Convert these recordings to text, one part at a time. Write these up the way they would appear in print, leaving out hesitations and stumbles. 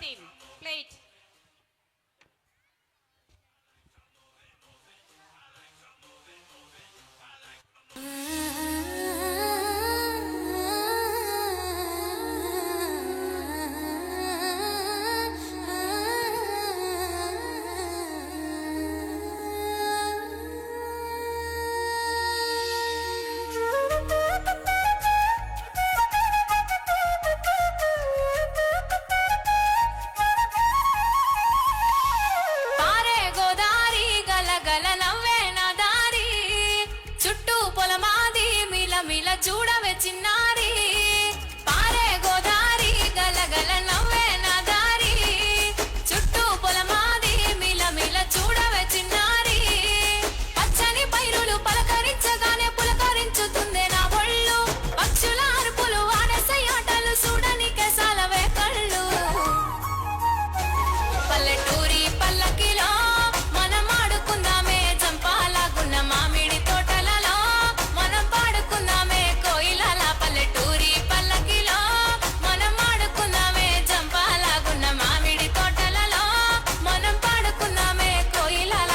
team. Play it. మిల చూడవే చిన్నారి పారే గోదారి గలగల నవ్వే నా దారి చుట్టూ పొలమాది మిల మిల చూడవే చిన్నారి పచ్చని పైరులు పలకరించగానే పులకరించుతుందే నా ఒళ్ళు పక్షుల అరుపులు ఆనసై ఆటలు చూడని కేసాలవే కళ్ళు పల్లెటూరి పల్లకిలో మనం ఆడుకుందామే జంపాలగున్న మామిడి తోటలలో మనం పాడుకుందామే కోయిలల పల్లెటూరి పల్లకిలో మనం ఆడుకుందామే జంపాలగున్న మామిడి తోటలలో మనం పాడుకుందామే కోయిలల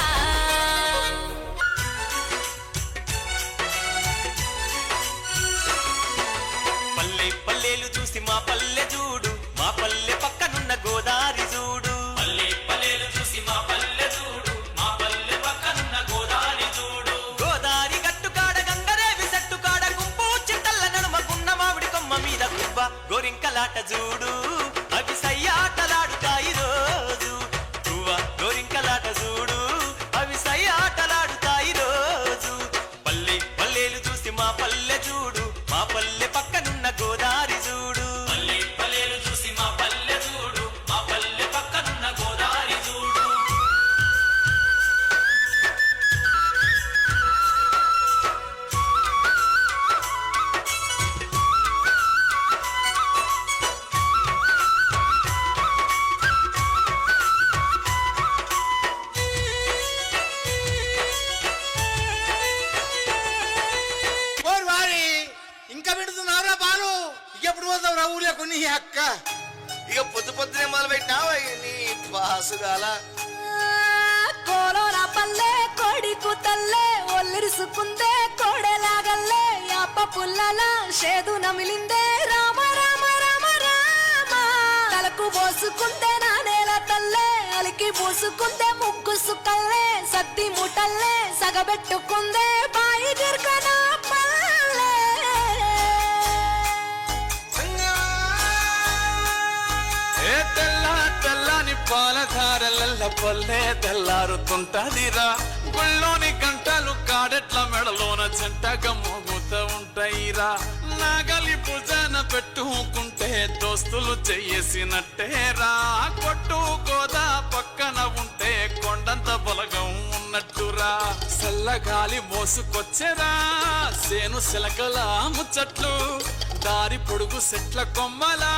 పల్లె పల్లెలు చూసి మా పల్లె చూడు మా పల్లె పక్కనున్న గోదారి చూడు పల్లె పల్లెలు చూసి మా పల్లె చూడు మా పల్లె పక్కనున్న గోదారి చూడు గోదారి గట్టు కాడ గంగరేవి చెట్టు కాడ గుంపు చింతల్ల నడుమ గున్న మామిడి కొమ్మ మీద గుబ్బ గోరింకలాట చూడు అవి సయ్యాటలాడుతాయి రోజు గువ్వ గోరింకలాట చూడు అవి సయ్యాటలాడుతాయి రోజు పల్లె పల్లెలు చూసి మా పల్లె చూడు మా పల్లె పక్కనున్న గోదారి చూడు పల్లె పల్లెలు చూసి మా పల్లె చూడు మా పల్లె పక్కనున్న గోదారి చూడు ఓరి వారి ఇంకా పెడుతున్నావురా బాలు ఎప్పుడు పోతావు రా ఊళ్ళో కొన్ని అక్క ఇక పొద్దు పొద్దునే మొదలు పెట్టినావా నీ పాసుగాల కోలోన పల్లె కోడి కూతల్లే ఒల్లిరుసుకుందే కోడెలాగల్లే యాప పుల్లల షేదు నమిలిందే రామ రామ రామ రామ తలకు పోసుకుందే నా నేల తల్లే అలికి పూసుకుందే ముగ్గు సుక్కల్లే సద్ది ముటల్లే సగబెట్టుకుందే బాయి గిర్కన పల్లె ఏ తెల్ల తెల్లని పాలధారలల్ల పల్లె తెల్లారుతుంటదిరా గుళ్ళోని గంటలు కాడెట్ల మెడలోన జంటగా మోగుతూ ఉంటాయిరా నాగలి భుజాన పెట్టుకుంటే దోస్తులు చెయ్యేసినట్టేరా కొట్టు గోదా పక్కన ఉంటే కొండంత బలగం ఉన్నట్టురా చల్లగాలి మోసుకొచ్చెరా సేను సిలకల ముచ్చట్లు దారి పొడుగు సెట్ల కొమ్మలా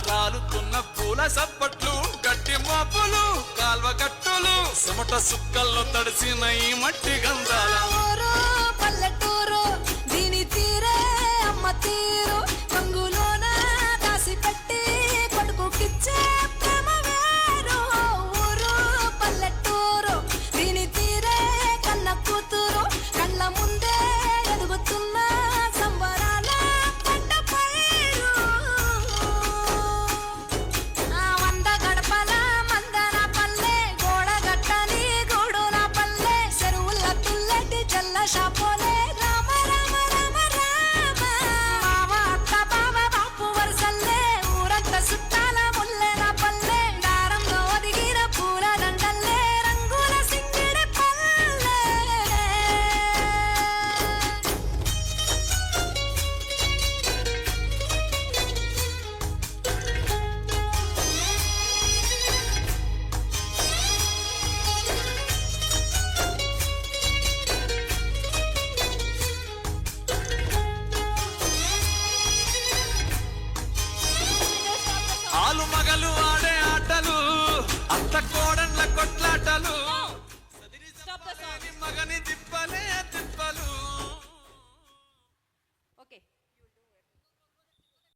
రాలుతున్న పూల సప్పట్లు గట్టి మోపులు కాల్వ గట్టులు చెమట సుక్కల్లో తడిసిన ఈ మట్టి గంధాల ఊరు పల్లెటూరు దీని తీరే అమ్మ తీరు కంగులోన దాసి పెట్టి కొడుకుకిచ్చే ప్రేమ వేరు ఊరు పల్లెటూరు దీని తీరే కన్న కూతురు కళ్ళ ముందే ఎదుగుతున్న సంబరాల పంట పైరు వంద గడపల మందన పల్లె గోడ గట్టని గూడున పల్లె చెరువుల తుల్లటి చల్ల షాపోలే రామ రామ రామ రామ మామ అత్త బావ బాపు వరసల్లే ఊరంత సుట్టాల ముల్లెన పల్లె దారంలో ఒదిగిన పూల దండల్లే రంగుల సింగిడి పల్లె ఆలు మగలు ఆడే ఆటలు అత్త కోడన్ల కొట్లాటలు Stop the song. మగని తిప్పలే తిప్పలు Okay.